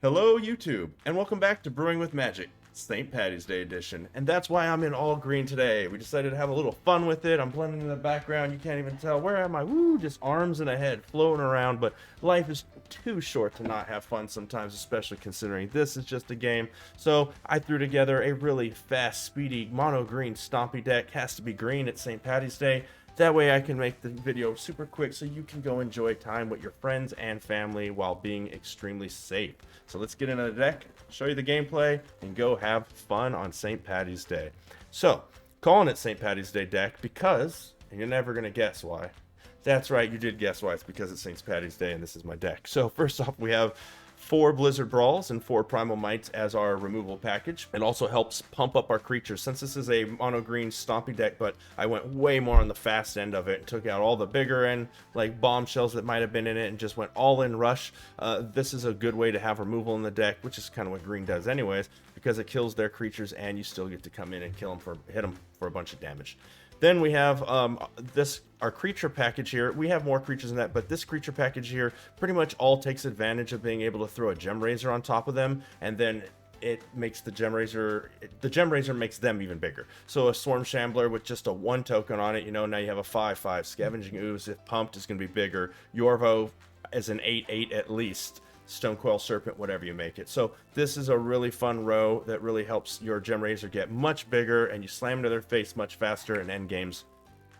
Hello YouTube, and welcome back to Brewing with Magic, St. Patty's Day edition. And that's why I'm in all green today. We decided to have a little fun with it. I'm blending in the background, you can't even tell. Where am I? Woo, just arms and a head floating around, but life is too short to not have fun sometimes, especially considering this is just a game. So I threw together a really fast, speedy, mono green Stompy deck. Has to be green at St. Patty's Day. That way I can make the video super quick so you can go enjoy time with your friends and family while being extremely safe. So let's get into the deck, show you the gameplay, and go have fun on St. Patty's Day. So, calling it St. Patty's Day deck because, and you're never going to guess why. That's right, you did guess why. It's because it's St. Patty's Day and this is my deck. So first off, we have 4 Blizzard Brawls and 4 Primal Mites as our removal package. It also helps pump up our creatures. Since this is a mono green Stompy deck, but I went way more on the fast end of it and took out all the bigger end, like bombshells that might have been in it, and just went all in rush. This is a good way to have removal in the deck, which is kind of what green does anyways, because it kills their creatures and you still get to come in and hit them for a bunch of damage. Then we have our creature package here. We have more creatures than that, but this creature package here pretty much all takes advantage of being able to throw a Gem Raiser on top of them, and then it makes the Gem Raiser makes them even bigger. So a Swarm Shambler with just a 1 token on it, you know, now you have a 5/5. Scavenging Ooze, if pumped, is going to be bigger. Yorvo as an 8/8 at least. Stonecoil Serpent, whatever you make it. So this is a really fun row that really helps your Gem Raiser get much bigger, and you slam into their face much faster and end games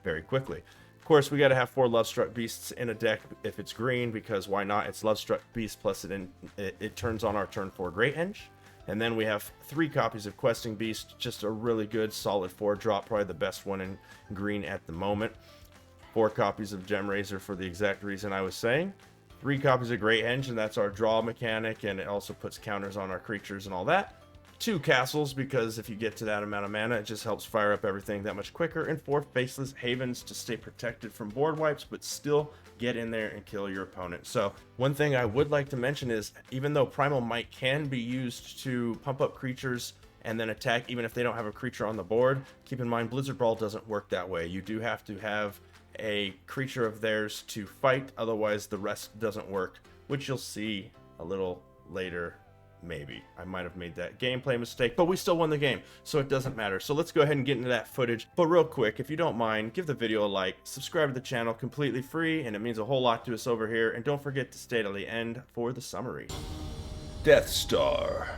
very quickly. Of course, we got to have 4 Lovestruck Beasts in a deck if it's green, because why not? It's Lovestruck Beast plus it turns on our turn 4 Great Henge. And then we have 3 copies of Questing Beast, just a really good solid 4-drop, probably the best one in green at the moment. 4 copies of Gem Raiser for the exact reason I was saying. 3 copies of Great Henge, and that's our draw mechanic, and it also puts counters on our creatures and all that. 2 castles, because if you get to that amount of mana, it just helps fire up everything that much quicker. And 4 Faceless Havens to stay protected from board wipes, but still get in there and kill your opponent. So one thing I would like to mention is, even though Primal Might can be used to pump up creatures and then attack even if they don't have a creature on the board, keep in mind Blizzard Brawl doesn't work that way. You do have to have a creature of theirs to fight, otherwise the rest doesn't work, which you'll see a little later. Maybe I might have made that gameplay mistake, but we still won the game, so it doesn't matter. So let's go ahead and get into that footage. But real quick, if you don't mind, give the video a like, subscribe to the channel, completely free, and it means a whole lot to us over here. And don't forget to stay till the end for the summary. Death Star.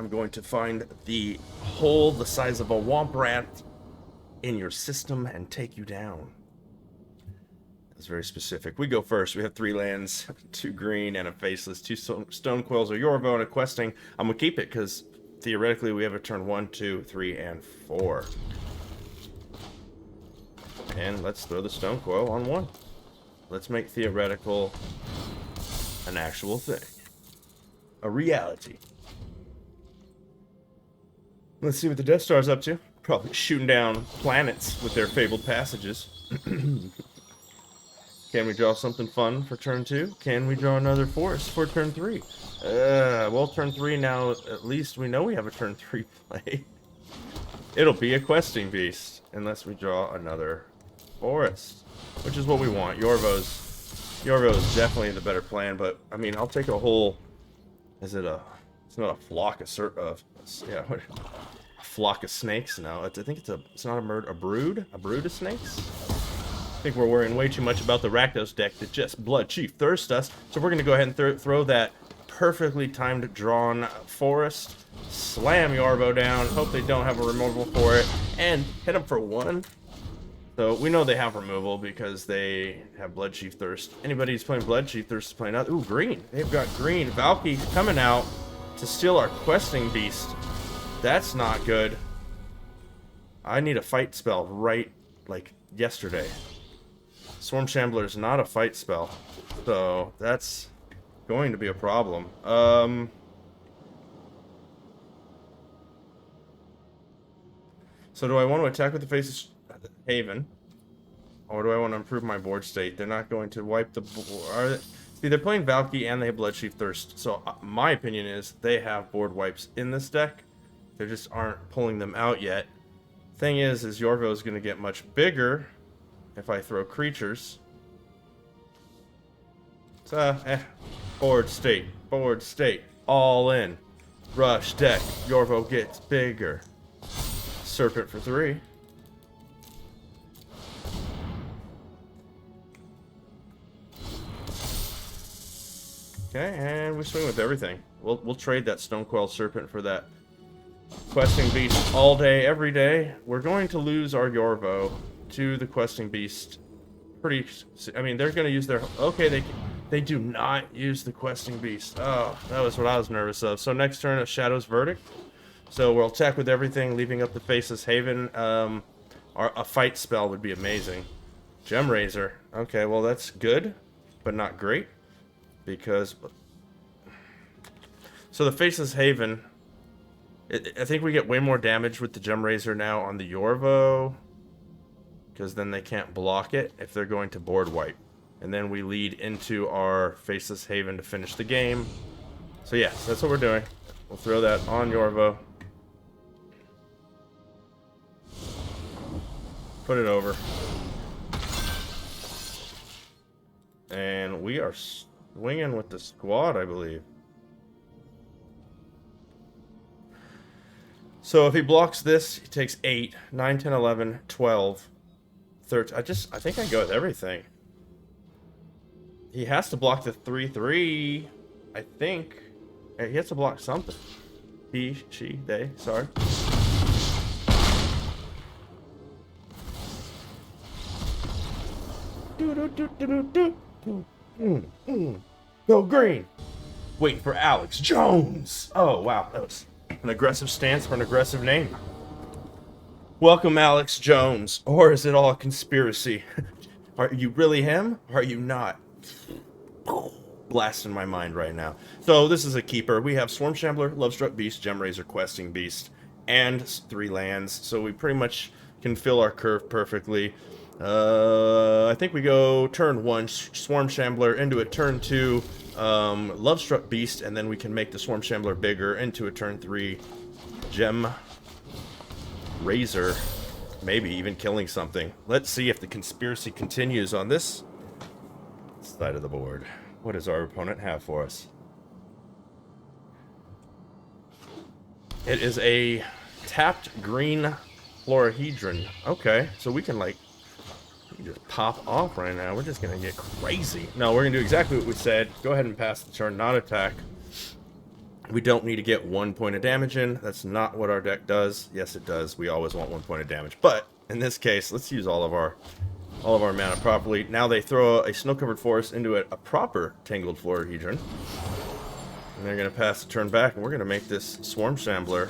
I'm going to find the hole the size of a Womp Rat in your system and take you down. It's very specific. We go first. We have 3 lands, 2 green, and a faceless, 2 Stonecoils or Yorvo, and a questing. I'm gonna keep it because theoretically we have a turn 1, 2, 3, and 4. And let's throw the Stonecoil on 1. Let's make theoretical an actual thing, a reality. Let's see what the Death Star's up to. Probably shooting down planets with their fabled passages. Can we draw something fun for turn 2? Can we draw another forest for turn 3? Well, turn 3 now, at least we know we have a turn 3 play. It'll be a Questing Beast, unless we draw another forest, which is what we want. Yorvo is definitely the better plan, but, I mean, I'll take a whole... It's not a flock of... yeah, what... A flock of snakes? No, I think it's not a brood? A brood of snakes? I think we're worrying way too much about the Rakdos deck that just Blood Chief thirst us. So we're going to go ahead and throw that perfectly timed drawn forest, slam Yorvo down, hope they don't have a removal for it, and hit them for 1. So we know they have removal because they have Blood Chief Thirst. Anybody who's playing Blood Chief Thirst is playing out. Ooh, green. They've got green. Valky's coming out to steal our Questing Beast. That's not good. I need a fight spell right, like, yesterday. Swarm Shambler is not a fight spell, so that's going to be a problem. So do I want to attack with the Faceless Haven, or do I want to improve my board state? They're not going to wipe the board. See, they're playing Valky and they have Blood Chief Thirst, so my opinion is they have board wipes in this deck. They just aren't pulling them out yet. Thing is Yorvo is going to get much bigger if I throw creatures. Board state. all in. Rush deck. Yorvo gets bigger. Serpent for 3. Okay, and we swing with everything. We'll trade that Stonecoil Serpent for that Questing Beast all day, every day. We're going to lose our Yorvo to the Questing Beast. I mean, they're going to use their... Okay, they do not use the Questing Beast. Oh, that was what I was nervous of. So next turn, a Shadow's Verdict. So we'll attack with everything, leaving up the Faceless Haven. A fight spell would be amazing. Gem Razor. Okay, well, that's good, but not great. Because... So the Faceless Haven... I think we get way more damage with the Gem Razor now on the Yorvo. Because then they can't block it if they're going to board wipe. And then we lead into our Faceless Haven to finish the game. So yes, that's what we're doing. We'll throw that on Yorvo. Put it over. And we are swinging with the squad, I believe. So if he blocks this, he takes 8, 9, 10, 11, 12, 13. I think I go with everything. He has to block the 3/3. I think. He has to block something. He, she, they, sorry. Go green. Waiting for Alex Jones. Oh, wow. That was an aggressive stance for an aggressive name. Welcome, Alex Jones. Or is it all a conspiracy? Are you really him? Or are you not? Blasting my mind right now. So this is a keeper. We have Swarm Shambler, Lovestruck Beast, Gem Razor, Questing Beast, and 3 lands. So we pretty much can fill our curve perfectly. I think we go turn 1, Swarm Shambler, into a turn 2, Lovestruck Beast, and then we can make the Swarm Shambler bigger into a turn 3, Gem Razor, maybe even killing something. Let's see if the conspiracy continues on this side of the board. What does our opponent have for us? It is a tapped green Florahedron. Okay, so we can like just pop off right now. We're just gonna get crazy. No, we're gonna do exactly what we said. Go ahead and pass the turn, not attack. We don't need to get 1 point of damage in. That's not what our deck does. Yes, it does. We always want 1 point of damage. But in this case, let's use all of our mana properly. Now they throw a snow-covered forest into a proper Tangled Florahedron. And they're going to pass the turn back, and we're going to make this Swarm Shambler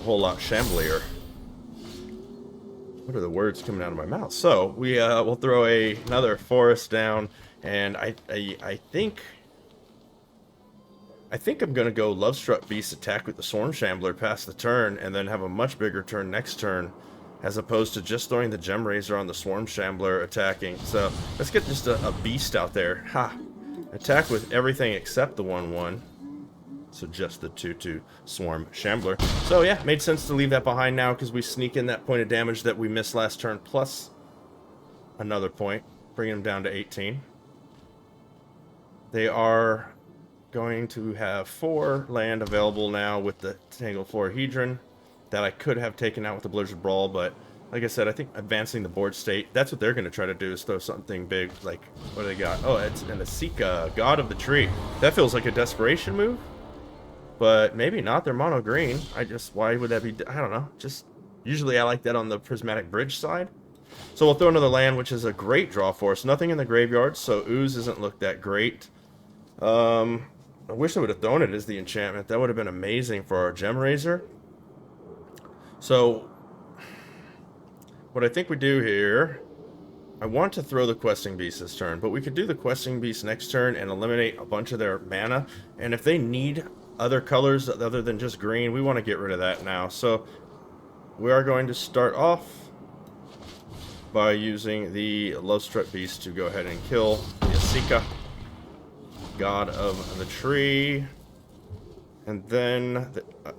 a whole lot shamblier. What are the words coming out of my mouth? So, we'll throw another forest down, and I think I'm going to go Lovestruck Beast attack with the Swarm Shambler past the turn, and then have a much bigger turn next turn, as opposed to just throwing the Gem Razor on the Swarm Shambler attacking. So let's get just a beast out there. Ha! Attack with everything except the 1/1. So just the 2/2 Swarm Shambler. So yeah, made sense to leave that behind now because we sneak in that point of damage that we missed last turn, plus another point, bringing them down to 18. They are going to have 4 land available now with the Tangled Florahedron that I could have taken out with the Blizzard Brawl, but like I said, I think advancing the board state, that's what they're going to try to do, is throw something big, like, what do they got? Oh, it's an Asika, God of the Tree. That feels like a desperation move, but maybe not. They're mono green. Why would that be? I don't know. Just, usually I like that on the Prismatic Bridge side. So we'll throw another land, which is a great draw for us. Nothing in the graveyard, so Ooze doesn't look that great. I wish I would have thrown it as the enchantment. That would have been amazing for our Gem Razor. So, what I think we do here, I want to throw the Questing Beast this turn, but we could do the Questing Beast next turn and eliminate a bunch of their mana, and if they need other colors other than just green, we want to get rid of that now. So, we are going to start off by using the Lovestruck Beast to go ahead and kill the Asika, God of the Tree. And then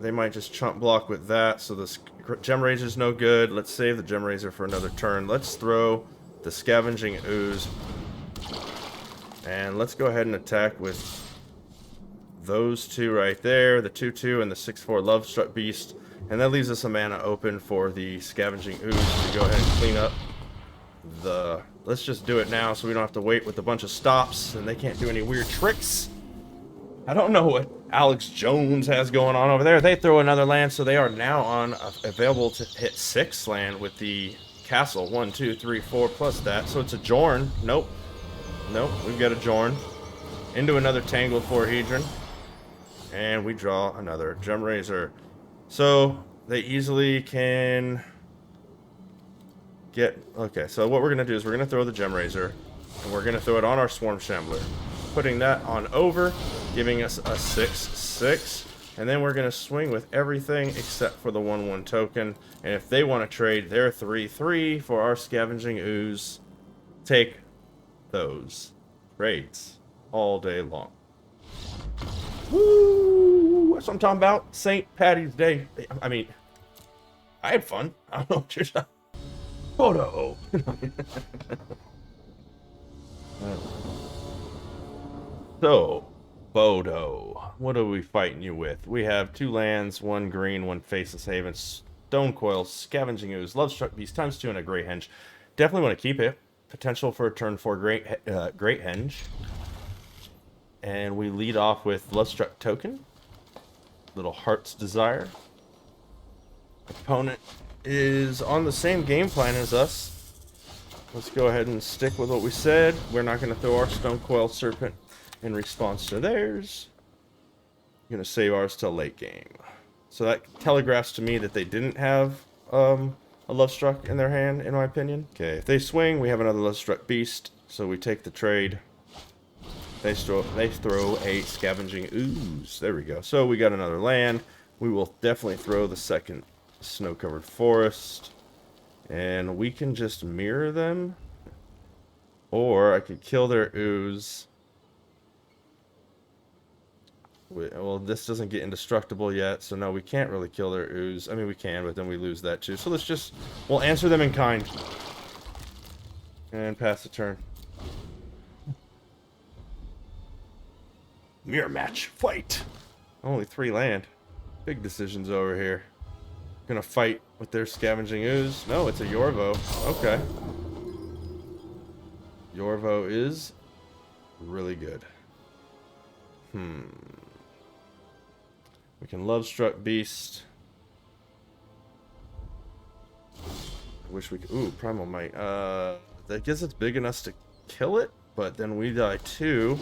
they might just chump block with that, so this Gem Razor's no good. Let's save the Gem Razor for another turn. Let's throw the Scavenging Ooze. And let's go ahead and attack with those two right there, the 2/2 and the 6/4 Love Struck Beast, and that leaves us a mana open for the Scavenging Ooze to go ahead and clean up the... Let's just do it now so we don't have to wait with a bunch of stops and they can't do any weird tricks. I don't know what Alex Jones has going on over there. They throw another land, so they are now on available to hit 6 land with the castle. 1, 2, 3, 4 plus that. So it's a Jorn. Nope. Nope. We've got a Jorn. Into another Tangled Forhedron. And we draw another Gem Razor. So they easily can get... Okay, so what we're going to do is we're going to throw the Gem Razor. And we're going to throw it on our Swarm Shambler. Putting that on over, giving us a 6/6. And then we're going to swing with everything except for the 1/1 token. And if they want to trade their 3/3 for our Scavenging Ooze, take those trades all day long. Woo! That's what I'm talking about. St. Patty's Day. I mean, I had fun. I don't know what you're talking about. Photo. So, Bodo, what are we fighting you with? We have 2 lands, 1 green, 1 Faceless Haven, Stone Coil, Scavenging Ooze, Love Struck Beast, ×2, and a Great Henge. Definitely want to keep it. Potential for a turn 4 Great Henge. And we lead off with Love Struck Token. Little Heart's Desire. Opponent is on the same game plan as us. Let's go ahead and stick with what we said. We're not going to throw our Stone Coil Serpent in response to theirs. I'm going to save ours till late game. So that telegraphs to me that they didn't have a Love Struck in their hand, in my opinion. Okay, if they swing, we have another Love Struck Beast, so we take the trade. They throw a Scavenging Ooze. There we go. So we got another land. We will definitely throw the second Snow-Covered Forest. And we can just mirror them. Or I could kill their Ooze. Well, this doesn't get indestructible yet, so no, we can't really kill their Ooze. I mean, we can, but then we lose that too. So let's just... We'll answer them in kind. And pass the turn. Mirror match. Fight! Only 3 land. Big decisions over here. Gonna fight with their Scavenging Ooze. No, it's a Yorvo. Okay. Yorvo is really good. We can Love Struck Beast. I wish we could... Ooh, Primal Might. I guess it's big enough to kill it, but then we die too.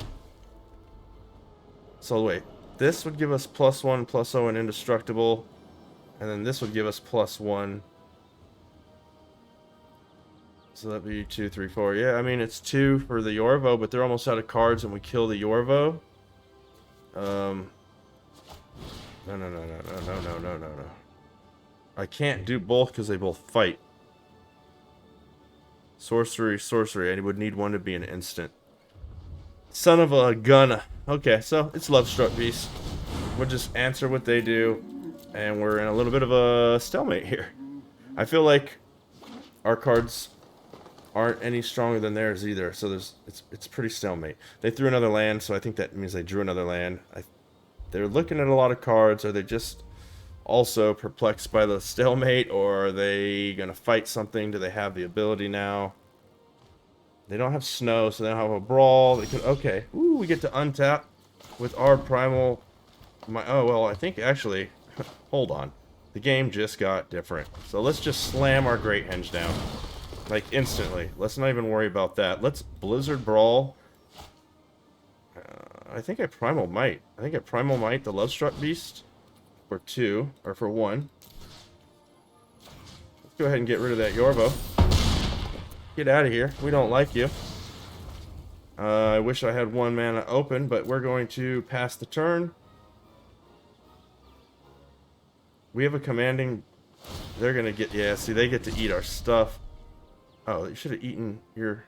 So wait, this would give us +1, +0, and indestructible. And then this would give us +1. So that'd be 2, 3, 4. Yeah, I mean, it's 2 for the Yorvo, but they're almost out of cards and we kill the Yorvo. No. I can't do both because they both fight. Sorcery, sorcery. I would need one to be an instant. Son of a gun. Okay, so it's Love Struck Beast. We'll just answer what they do. And we're in a little bit of a stalemate here. I feel like our cards aren't any stronger than theirs either. So it's pretty stalemate. They threw another land, so I think that means they drew another land. They're looking at a lot of cards. Are they just also perplexed by the stalemate, or are they going to fight something? Do they have the ability now? They don't have snow, so they don't have a brawl. They can, okay. Ooh, we get to untap with our primal... oh, well, I think actually... Hold on. The game just got different. So let's just slam our Great Henge down. Like, instantly. Let's not even worry about that. Let's Blizzard Brawl. I think I Primal Might. I think I Primal Might the Love Struck Beast. For 2. Or for 1. Let's go ahead and get rid of that Yorvo. Get out of here. We don't like you. I wish I had 1 mana open, but we're going to pass the turn. We have a commanding... They're going to get... Yeah, see, they get to eat our stuff. Oh, you should have eaten your...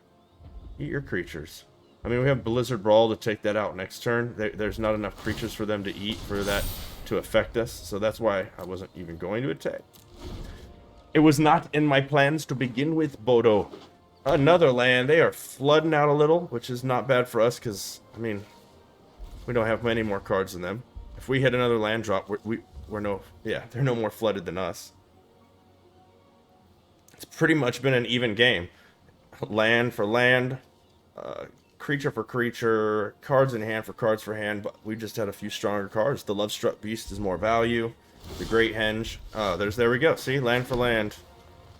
Eat your creatures. I mean, we have Blizzard Brawl to take that out next turn. There's not enough creatures for them to eat for that to affect us. So that's why I wasn't even going to attack. It was not in my plans to begin with, Bodo. Another land. They are flooding out a little, which is not bad for us because, I mean, We don't have many more cards than them. If we hit another land drop, we're no... Yeah, they're no more flooded than us. It's pretty much been an even game. Land for land, creature for creature, cards in hand for cards for hand, but we just had a few stronger cards. The Lovestruck Beast is more value. The Great Henge. There we go. See, land for land.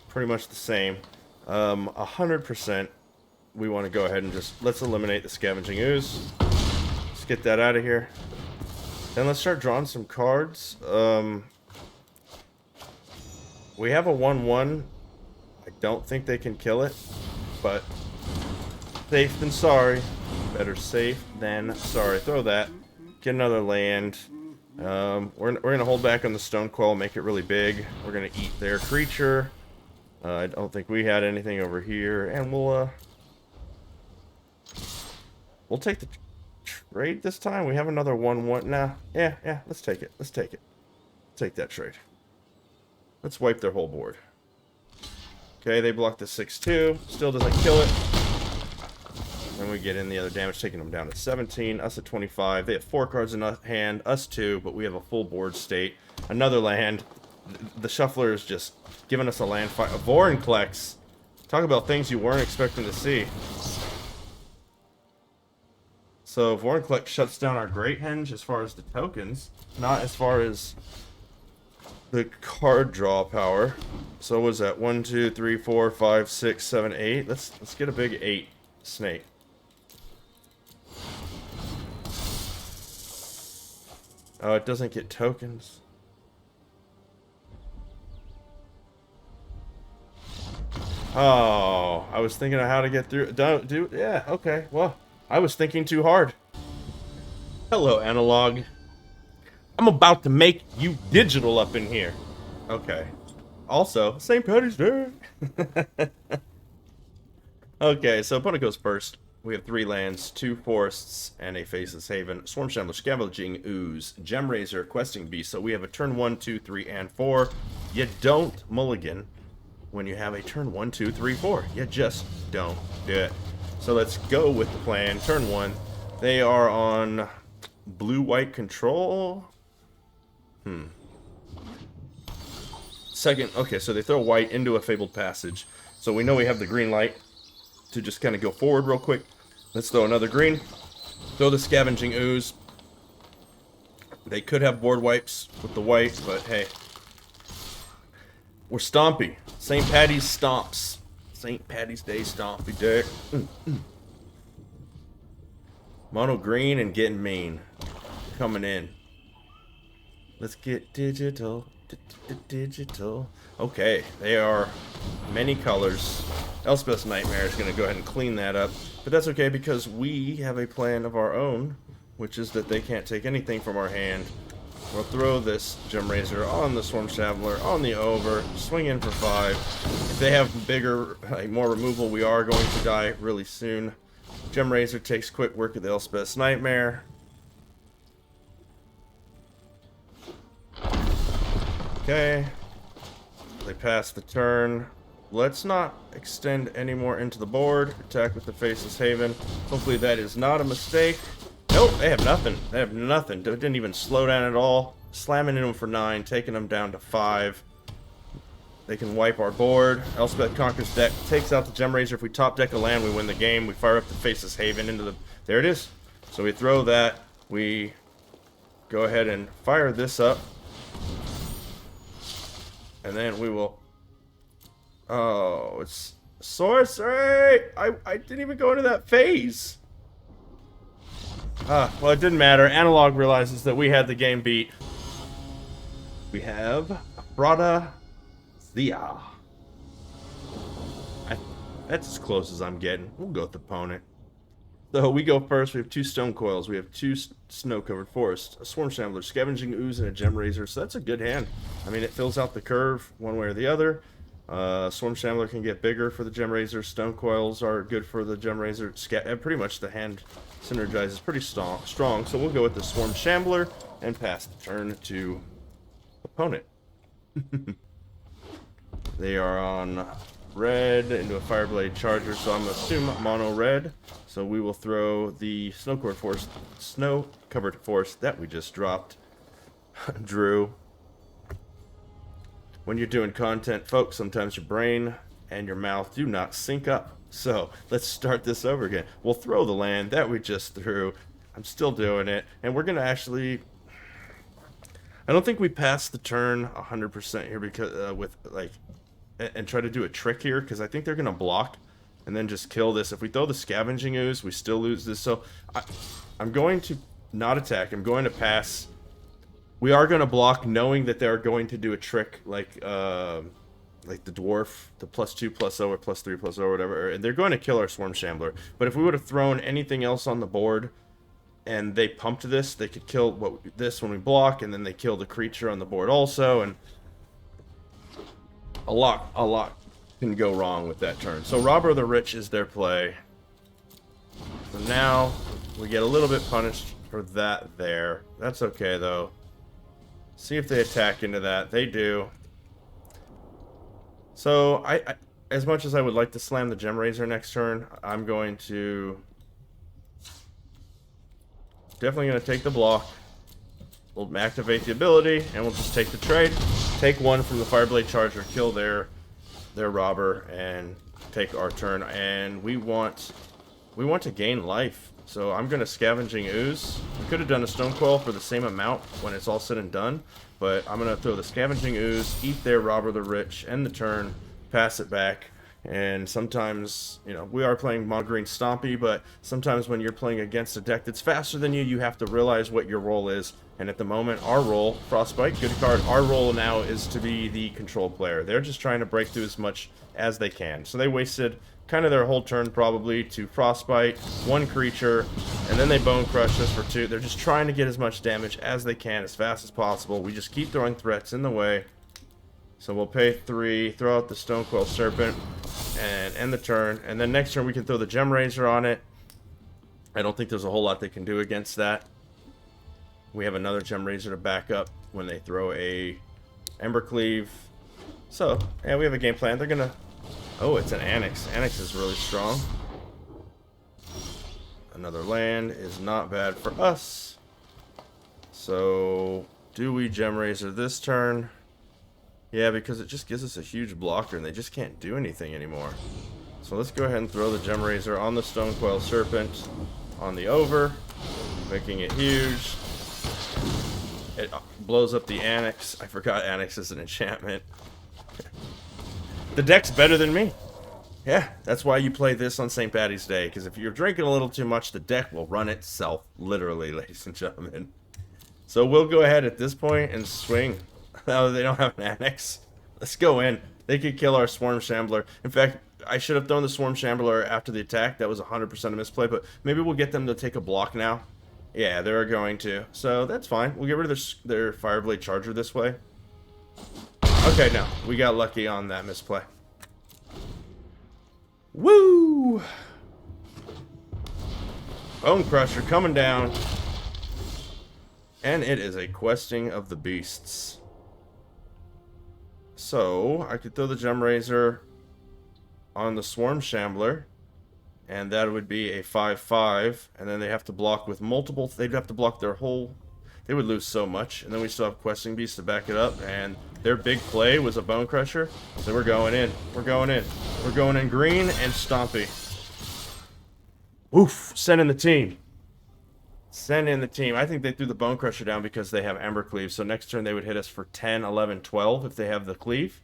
Pretty much the same. 100%. We want to go ahead and just... Let's eliminate the Scavenging Ooze. Let's get that out of here. Then let's start drawing some cards. We have a 1/1. I don't think they can kill it, but safe than sorry. Better safe than sorry. Throw that. Get another land. We're gonna hold back on the Stone Coil, make it really big. We're gonna eat their creature. I don't think we had anything over here, and we'll take the trade this time. We have another 1/1. Nah, yeah. Let's take it. Let's take it. Take that trade. Let's wipe their whole board. Okay, they blocked the 6/2. Still doesn't kill it. Then we get in the other damage, taking them down to 17. Us at 25. They have 4 cards in hand. Us 2, but we have a full board state. Another land. The Shuffler is just giving us a land fight. A Vorinclex. Talk about things you weren't expecting to see. So Vorinclex shuts down our Great Henge as far as the tokens, not as far as the card draw power. So what was that? 1, 2, 3, 4, 5, 6, 7, 8. Let's get a big 8 snake. Oh, it doesn't get tokens. Oh, I was thinking of how to get through. Yeah, okay. Well, I was thinking too hard. Hello, Analog. I'm about to make you digital up in here. Okay. Also, St. Patty's Day. Okay, so opponent goes first. We have 3 lands, 2 forests, and a Faceless Haven. Swarm Shambler, Scavenging Ooze, Gem Razor, Questing Beast. So we have a turn 1, 2, 3, and 4. You don't mulligan when you have a turn 1, 2, 3, 4. You just don't do it. So let's go with the plan. Turn 1. They are on blue-white control. Second, okay, so they throw white into a Fabled Passage. So we know we have the green light to just kind of go forward real quick. Let's throw another green. Throw the Scavenging Ooze. They could have board wipes with the white, but hey. We're Stompy. St. Patty's Stomps. St. Patty's Day Stompy Day. Mono green and getting mean. Coming in. Let's get digital. Digital. Okay, they are many colors. Elspeth's Nightmare is going to go ahead and clean that up. But that's okay because we have a plan of our own, which is that they can't take anything from our hand. We'll throw this Gem Razor on the Swarm Traveler, on the over, swing in for 5. If they have bigger, more removal, we are going to die really soon. Gem Razor takes quick work of the Elspeth's Nightmare. Okay. They pass the turn. Let's not extend any more into the board. Attack with the Faceless Haven. Hopefully that is not a mistake. Nope, they have nothing. They have nothing. They didn't even slow down at all. Slamming into them for 9, taking them down to 5. They can wipe our board. Elspeth conquers deck, takes out the Gem Razor. If we top deck a land, we win the game. We fire up the Faceless Haven into the... There it is. So we throw that. We go ahead and fire this up. And then we will... Oh, it's sorcery! I didn't even go into that phase. Well, it didn't matter. Analog realizes that we had the game beat. We have Brada Zia. That's as close as I'm getting. We'll go with the opponent. So we go first. We have 2 Stone Coils. We have 2 Snow-Covered Forests, a Swarm Shambler, Scavenging Ooze, and a Gem Razor. So that's a good hand. I mean, it fills out the curve one way or the other. Swarm Shambler can get bigger for the Gem Razor. Stone Coils are good for the Gem Razor. Pretty much the hand synergizes pretty strong. So we'll go with the Swarm Shambler and pass the turn to opponent. They are on red into a Fireblade Charger, so I'm going to assume mono red. So we will throw the snow-covered forest that we just dropped. Drew. When you're doing content, folks, sometimes your brain and your mouth do not sync up. So let's start this over again. We'll throw the land that we just threw. I'm still doing it. And we're going to actually... I don't think we passed the turn 100% here because and try to do a trick here, because I think they're going to block and then just kill this. If we throw the Scavenging Ooze, we still lose this. So I'm going to not attack. I'm going to pass. We are going to block, knowing that they're going to do a trick like the Dwarf, the +2/+0 or +3/+0 or whatever, and they're going to kill our Swarm Shambler. But if we would have thrown anything else on the board and they pumped this, they could kill this when we block, and then they kill the creature on the board also, and a lot can go wrong with that turn. So Robber of the Rich is their play. So now we get a little bit punished for that there. That's okay though. See if they attack into that. They do. So I as much as I would like to slam the Gem Razor next turn, I'm going to definitely going to take the block. We'll activate the ability, and we'll just take the trade. Take one from the Fireblade Charger, kill their robber, and take our turn. And we want to gain life. So I'm going to Scavenging Ooze. We could have done a Stone Coil for the same amount when it's all said and done, but I'm going to throw the Scavenging Ooze, eat their Robber the Rich, end the turn, pass it back. And sometimes, you know, we are playing mono green Stompy, but sometimes when you're playing against a deck that's faster than you, you have to realize what your role is. And at the moment, our role, Frostbite, good card, our role now is to be the control player. They're just trying to break through as much as they can. So they wasted kind of their whole turn probably to Frostbite, one creature, and then they Bone Crush us for 2. They're just trying to get as much damage as they can as fast as possible. We just keep throwing threats in the way. So we'll pay 3, throw out the Stone Coil Serpent, and end the turn. And then next turn we can throw the Gem Razor on it. I don't think there's a whole lot they can do against that. We have another Gem Razor to back up when they throw a Embercleave. So, yeah, we have a game plan. They're gonna... Oh, it's an Annex. Annex is really strong. Another land is not bad for us. So, do we Gem Razor this turn? Yeah, because it just gives us a huge blocker and they just can't do anything anymore. So let's go ahead and throw the Gem Razor on the Stone Coil Serpent on the over, making it huge. It blows up the Annex. I forgot Annex is an enchantment. The deck's better than me. Yeah, that's why you play this on St. Paddy's Day, because if you're drinking a little too much, the deck will run itself, literally, ladies and gentlemen. So we'll go ahead at this point and swing. No, they don't have an Annex. Let's go in. They could kill our Swarm Shambler. In fact, I should have thrown the Swarm Shambler after the attack. That was 100% a misplay, but maybe we'll get them to take a block now. Yeah, they're going to. So that's fine. We'll get rid of their Fireblade Charger this way. Okay, no. We got lucky on that misplay. Woo! Bone Crusher coming down. And it is a Questing of the Beasts. So, I could throw the Gem Razor on the Swarm Shambler, and that would be a 5/5, and then they have to block with multiple, they'd have to block their whole, they would lose so much, and then we still have Questing Beasts to back it up, and their big play was a Bone Crusher, so we're going in, we're going in, we're going in green and Stompy. Oof, send in the team. Send in the team. I think they threw the Bone Crusher down because they have Embercleave. So next turn they would hit us for 10, 11, 12 if they have the Cleave.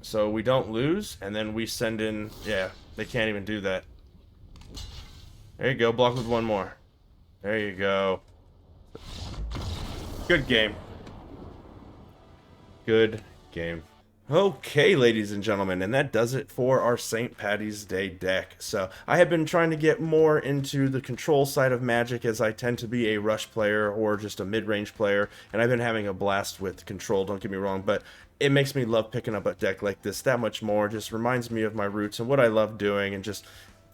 So we don't lose. And then we send in... Yeah, they can't even do that. There you go. Block with one more. There you go. Good game. Good game. Okay, ladies and gentlemen, and that does it for our St. Paddy's Day deck. So, I have been trying to get more into the control side of Magic, as I tend to be a rush player or just a mid-range player, and I've been having a blast with control, don't get me wrong, but it makes me love picking up a deck like this that much more. Just reminds me of my roots and what I love doing, and just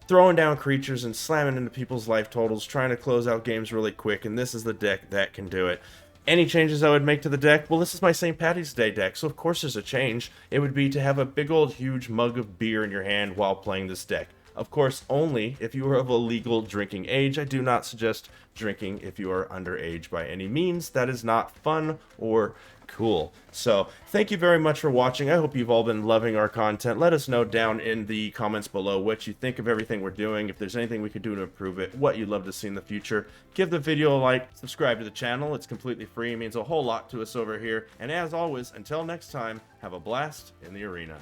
throwing down creatures and slamming into people's life totals, trying to close out games really quick, and this is the deck that can do it. Any changes I would make to the deck? Well, this is my St. Patty's Day deck, so of course there's a change. It would be to have a big old huge mug of beer in your hand while playing this deck. Of course, only if you are of a legal drinking age. I do not suggest drinking if you are underage by any means. That is not fun or cool. So, thank you very much for watching. I hope you've all been loving our content. Let us know down in the comments below what you think of everything we're doing, if there's anything we could do to improve it, what you'd love to see in the future. Give the video a like, subscribe to the channel. It's completely free. It means a whole lot to us over here. And as always, until next time, have a blast in the arena.